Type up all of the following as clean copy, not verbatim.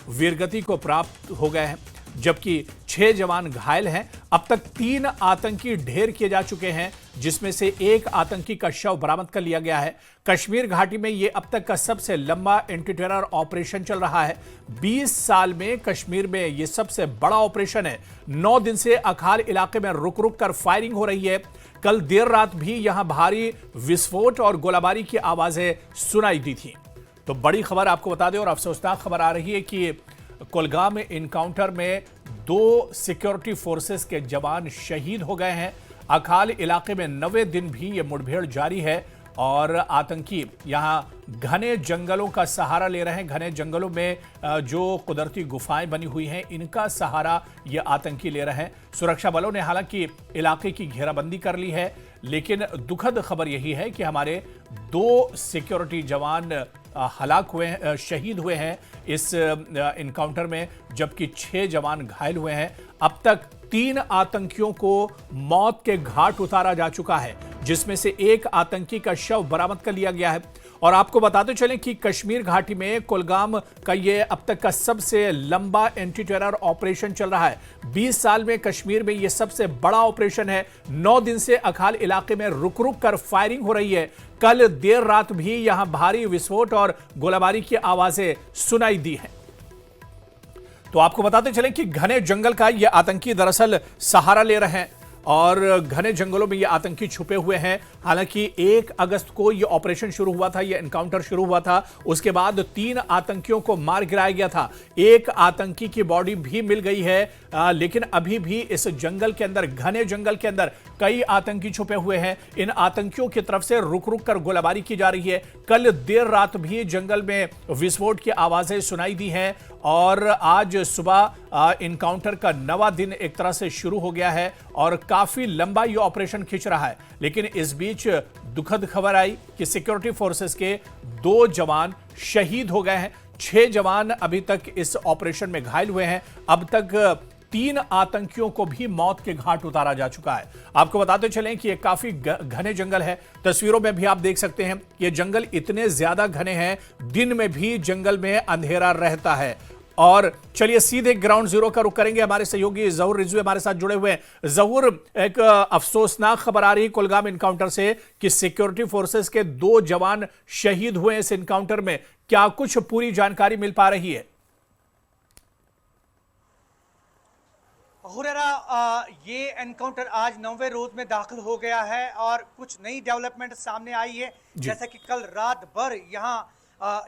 वीरगति को प्राप्त हो गए हैं, जबकि 6 जवान घायल हैं। अब तक 3 आतंकी ढेर किए जा चुके हैं, जिसमें से एक आतंकी का शव बरामद कर लिया गया है। कश्मीर घाटी में यह अब तक का सबसे लंबा एंटी टेरर ऑपरेशन चल रहा है। 20 साल में कश्मीर में यह सबसे बड़ा ऑपरेशन है। 9 दिन से अखाल इलाके में रुक रुक कर फायरिंग हो रही है। कल देर रात भी यहां भारी विस्फोट और गोलाबारी की आवाजें सुनाई दी थी। तो बड़ी खबर आपको बता दें और अफसोसनाक खबर आ रही है कि कुलगाम में इनकाउंटर में 2 सिक्योरिटी फोर्सेस के जवान शहीद हो गए हैं। अखाल इलाके में 9वें दिन भी यह मुठभेड़ जारी है और आतंकी यहां घने जंगलों का सहारा ले रहे हैं। घने जंगलों में जो कुदरती गुफाएं बनी हुई हैं, इनका सहारा ये आतंकी ले रहे हैं। सुरक्षा बलों ने हालांकि इलाके की घेराबंदी कर ली है, लेकिन दुखद खबर यही है कि हमारे 2 सिक्योरिटी जवान हलाक हुए हैं, शहीद हुए हैं इस इनकाउंटर में, जबकि 6 जवान घायल हुए हैं। अब तक 3 आतंकियों को मौत के घाट उतारा जा चुका है, जिसमें से एक आतंकी का शव बरामद कर लिया गया है। और आपको बताते चलें कि कश्मीर घाटी में कुलगाम का यह अब तक का सबसे लंबा एंटी टेरर ऑपरेशन चल रहा है। 20 साल में कश्मीर में यह सबसे बड़ा ऑपरेशन है। 9 दिन से अखाल इलाके में रुक रुक कर फायरिंग हो रही है। कल देर रात भी यहां भारी विस्फोट और गोलाबारी की आवाजें सुनाई दी हैं। तो आपको बताते चलें कि घने जंगल का ये आतंकी दरअसल सहारा ले रहे हैं और घने जंगलों में ये आतंकी छुपे हुए हैं। हालांकि 1 अगस्त को ये ऑपरेशन शुरू हुआ था, ये एनकाउंटर शुरू हुआ था। उसके बाद 3 आतंकियों को मार गिराया गया था। एक आतंकी की बॉडी भी मिल गई है, लेकिन अभी भी इस जंगल के अंदर, घने जंगल के अंदर कई आतंकी छुपे हुए हैं। इन आतंकियों की तरफ से रुक रुक कर गोलाबारी की जा रही है। कल देर रात भी जंगल में विस्फोट की आवाजें सुनाई दी हैं और आज सुबह इनकाउंटर का 9वां दिन एक तरह से शुरू हो गया है और काफी लंबा यह ऑपरेशन खिंच रहा है। लेकिन इस बीच दुखद खबर आई कि सिक्योरिटी फोर्सेस के 2 जवान शहीद हो गए हैं। 6 जवान अभी तक इस ऑपरेशन में घायल हुए हैं। अब तक 3 आतंकियों को भी मौत के घाट उतारा जा चुका है। आपको बताते चलें कि यह काफी घने जंगल है। तस्वीरों में भी आप देख सकते हैं, ये जंगल इतने ज्यादा घने हैं, दिन में भी जंगल में अंधेरा रहता है। और चलिए सीधे ग्राउंड जीरो का रुख करेंगे। हमारे सहयोगी जहूर रिजवी हमारे साथ जुड़े हुए हैं। जहूर, एक अफसोसनाक खबर आ रही है कुलगाम इनकाउंटर से कि सिक्योरिटी फोर्सेस के 2 जवान शहीद हुए इस इनकाउंटर में। क्या कुछ पूरी जानकारी मिल पा रही है? हुरैरा, ये एनकाउंटर आज 9वें रोज में दाखिल हो गया है और कुछ नई डेवलपमेंट सामने आई है। जैसा कि कल रात भर यहाँ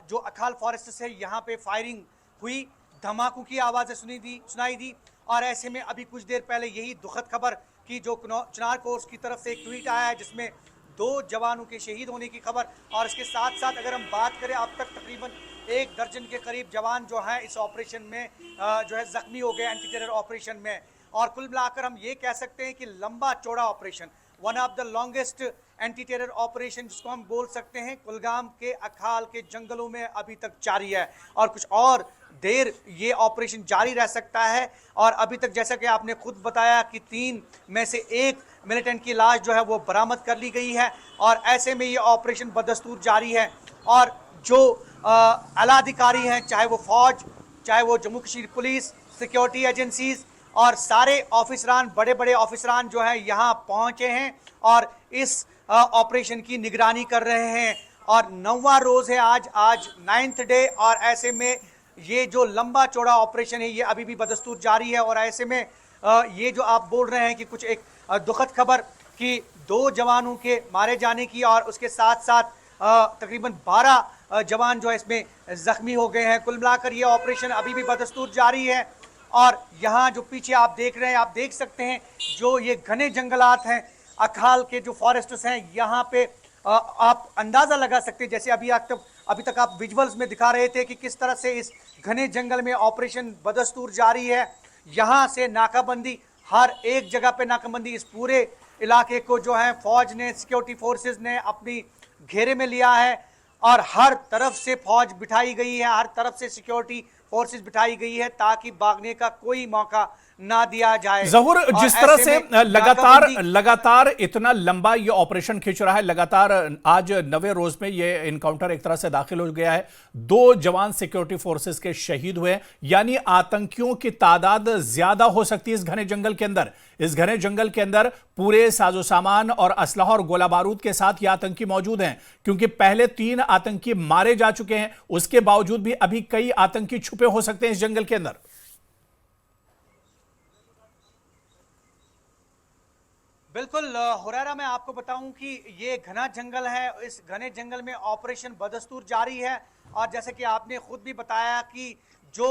जो अखाल फॉरेस्ट है, यहाँ पे फायरिंग हुई, धमाकों की आवाजें सुनाई दी। और ऐसे में अभी कुछ देर पहले यही दुखद खबर कि जो चिनार कोर्स की तरफ से एक ट्वीट आया है जिसमें 2 जवानों के शहीद होने की खबर। और इसके साथ साथ अगर हम बात करें, अब तक तकरीबन 1 दर्जन के करीब जवान जो हैं इस ऑपरेशन में जो है जख्मी हो गए एंटी टेरर ऑपरेशन में। और कुल मिलाकर हम ये कह सकते हैं कि लंबा चौड़ा operation, one of the longest anti terror operation जिसको हम बोल सकते हैं, कुलगाम के अखाल के जंगलों में अभी तक जारी है और कुछ और देर ये ऑपरेशन जारी रह सकता है। और अभी तक जैसा कि आपने खुद बताया कि 3 में से 1 मिलिटेंट की लाश जो है वो बरामद कर ली गई है और ऐसे में ये ऑपरेशन बदस्तूर जारी है। और जो आला अधिकारी हैं, चाहे वो फौज, चाहे वो Jammu Kashmir police, security agencies और सारे ऑफिसरान, बड़े बड़े ऑफिसरान जो हैं यहाँ पहुँचे हैं और इस ऑपरेशन की निगरानी कर रहे हैं। और 9वां रोज है आज 9th डे। और ऐसे में ये जो लंबा चौड़ा ऑपरेशन है ये अभी भी बदस्तूर जारी है। और ऐसे में ये जो आप बोल रहे हैं कि कुछ एक दुखद खबर कि 2 जवानों के मारे जाने की और उसके साथ साथ तकरीबन 12 जवान जो है इसमें जख्मी हो गए हैं। कुल मिलाकर ये ऑपरेशन अभी भी बदस्तूर जारी है। और यहाँ जो पीछे आप देख रहे हैं, आप देख सकते हैं जो ये घने जंगलात हैं, अखाल के जो फॉरेस्ट्स हैं, यहाँ पे आप अंदाजा लगा सकते हैं, जैसे अभी तक आप विजुअल्स में दिखा रहे थे कि किस तरह से इस घने जंगल में ऑपरेशन बदस्तूर जारी है। यहाँ से नाकाबंदी, हर एक जगह पे नाकाबंदी, इस पूरे इलाके को जो है फौज ने, सिक्योरिटी फोर्सेस ने अपनी घेरे में लिया है और हर तरफ से फौज बिठाई गई है, हर तरफ से सिक्योरिटी फोर्सेस बिठाई गई है ताकि भागने का कोई मौका ना दिया जाए। जहूर, और जिस तरह ऐसे से में लगातार इतना लंबा ये ऑपरेशन खींच रहा है, लगातार आज 9वें रोज में ये इनकाउंटर एक तरह से दाखिल हो गया है, 2 जवान सिक्योरिटी फोर्सेस के शहीद हुए, यानी आतंकियों की तादाद ज्यादा हो सकती है इस घने जंगल के अंदर। इस घने जंगल के अंदर पूरे साजो सामान और असलहा और गोला बारूद के साथ ये आतंकी मौजूद हैं, क्योंकि पहले 3 आतंकी मारे जा चुके हैं, उसके बावजूद भी अभी कई आतंकी छुपे हो सकते हैं इस जंगल के अंदर। बिल्कुल हुरैरा, मैं आपको बताऊं कि ये घना जंगल है। इस घने जंगल में ऑपरेशन बदस्तूर जारी है और जैसे कि आपने खुद भी बताया कि जो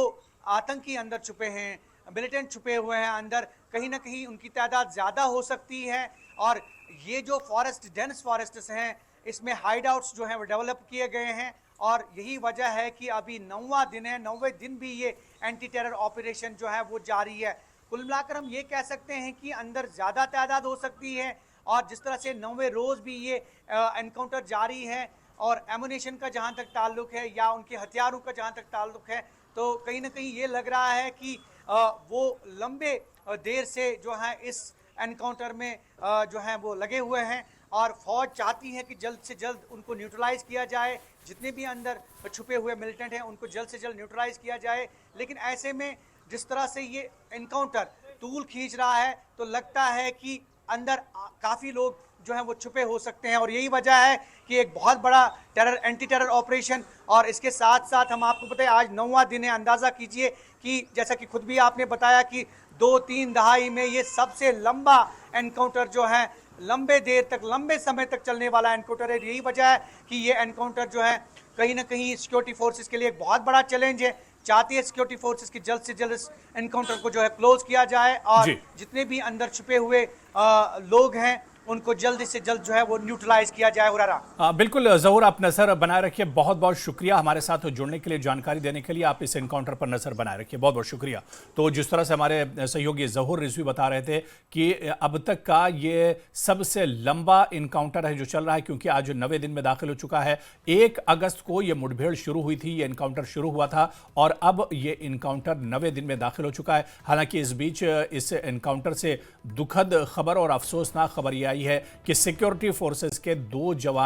आतंकी अंदर छुपे हैं, मिलिटेंट छुपे हुए हैं अंदर, कहीं ना कहीं उनकी तादाद ज़्यादा हो सकती है। और ये जो फॉरेस्ट, डेंस फॉरेस्ट्स हैं, इसमें हाइड आउट्स जो हैं वो डेवलप किए गए हैं और यही वजह है कि अभी 9वां दिन है, 9वें दिन भी ये एंटी टेरर ऑपरेशन जो है वो जारी है। कुल मिलाकर हम ये कह सकते हैं कि अंदर ज़्यादा तादाद हो सकती है और जिस तरह से 9वें रोज़ भी ये एनकाउंटर जारी है और एमुनेशन का जहाँ तक ताल्लुक है या उनके हथियारों का जहाँ तक ताल्लुक है, तो कहीं ना कहीं ये लग रहा है कि वो लंबे देर से जो है इस एनकाउंटर में जो है वो लगे हुए हैं और फौज चाहती है कि जल्द से जल्द उनको न्यूट्रलाइज किया जाए। जितने भी अंदर छुपे हुए मिलिटेंट हैं उनको जल्द से जल्द न्यूट्रलाइज किया जाए। लेकिन ऐसे में जिस तरह से ये एनकाउंटर तूल खींच रहा है तो लगता है कि अंदर काफ़ी लोग जो हैं वो छुपे हो सकते हैं और यही वजह है कि एक बहुत बड़ा एंटी टेरर ऑपरेशन। और इसके साथ साथ हम आपको बताएं, आज 9वां दिन है। अंदाज़ा कीजिए कि जैसा कि खुद भी आपने बताया कि 2-3 दहाई में ये सबसे लंबा एनकाउंटर जो है, लंबे देर तक, लंबे समय तक चलने वाला एनकाउंटर है। यही वजह है कि ये एनकाउंटर जो है कहीं ना कहीं सिक्योरिटी फोर्सेस के लिए एक बहुत बड़ा चैलेंज है। चाहती है सिक्योरिटी फोर्सेस की जल्द से जल्द इस एनकाउंटर को जो है क्लोज किया जाए और जितने भी अंदर छुपे हुए लोग हैं उनको जल्द से जल्द जो है वो न्यूट्रलाइज किया जाए। हुरैरा, बिल्कुल जहूर, आप नजर बनाए रखिए। बहुत बहुत शुक्रिया हमारे साथ जुड़ने के लिए, जानकारी देने के लिए। आप इस एनकाउंटर पर नजर बनाए रखिए, बहुत बहुत शुक्रिया। तो जिस तरह से हमारे सहयोगी जहूर रिजवी बता रहे थे कि अब तक का ये सबसे लंबा इनकाउंटर है जो चल रहा है, क्योंकि आज 9वें दिन में दाखिल हो चुका है। 1 अगस्त को ये मुठभेड़ शुरू हुई थी, ये इनकाउंटर शुरू हुआ था और अब ये इनकाउंटर 9वें दिन में दाखिल हो चुका है। हालांकि इस बीच इस एनकाउंटर से दुखद खबर और अफसोसनाक खबर यह आई है कि सिक्योरिटी फोर्सेस के 2 जवान